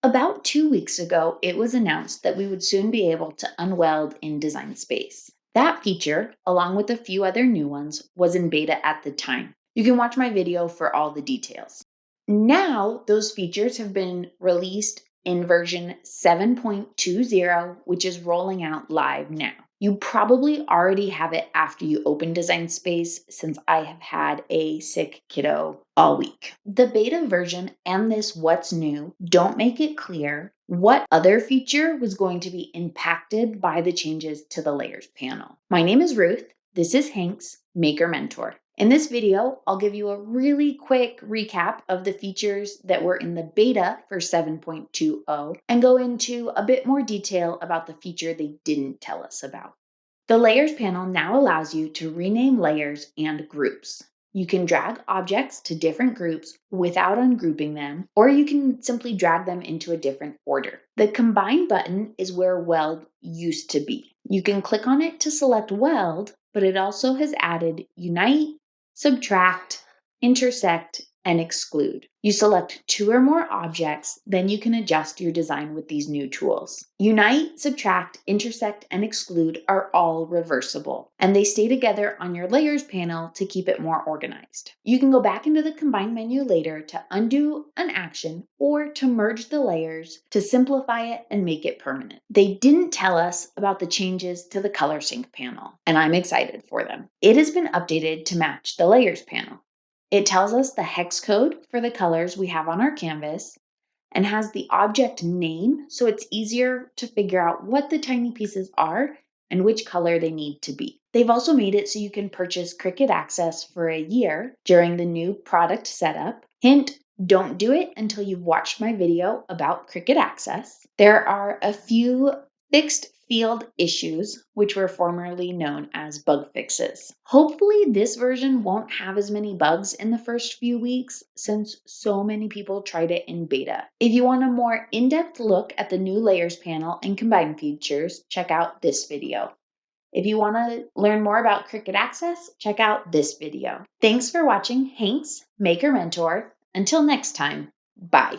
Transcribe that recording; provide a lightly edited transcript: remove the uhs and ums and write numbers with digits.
About 2 weeks ago, it was announced that we would soon be able to unweld in Design Space. That feature, along with a few other new ones, was in beta at the time. You can watch my video for all the details. Now, those features have been released in version 7.20, which is rolling out live now. You probably already have it after you open Design Space, since I have had a sick kiddo all week. The beta version and this what's new don't make it clear what other feature was going to be impacted by the changes to the layers panel. My name is Ruth. This is Hank's Maker Mentor. In this video, I'll give you a really quick recap of the features that were in the beta for 7.20 and go into a bit more detail about the feature they didn't tell us about. The Layers panel now allows you to rename layers and groups. You can drag objects to different groups without ungrouping them, or you can simply drag them into a different order. The Combine button is where Weld used to be. You can click on it to select Weld, but it also has added Unite, Subtract, Intersect, and Exclude. You select 2 or more objects, then you can adjust your design with these new tools. Unite, Subtract, Intersect, and Exclude are all reversible, and they stay together on your Layers panel to keep it more organized. You can go back into the Combine menu later to undo an action or to merge the layers to simplify it and make it permanent. They didn't tell us about the changes to the Color Sync panel, and I'm excited for them. It has been updated to match the Layers panel. It tells us the hex code for the colors we have on our canvas and has the object name, so it's easier to figure out what the tiny pieces are and which color they need to be. They've also made it so you can purchase Cricut Access for a year during the new product setup. Hint, don't do it until you've watched my video about Cricut Access. There are a few fixed field issues, which were formerly known as bug fixes. Hopefully, this version won't have as many bugs in the first few weeks since so many people tried it in beta. If you want a more in-depth look at the new Layers panel and Combine features, check out this video. If you want to learn more about Cricut Access, check out this video. Thanks for watching Hank's Maker Mentor. Until next time, bye.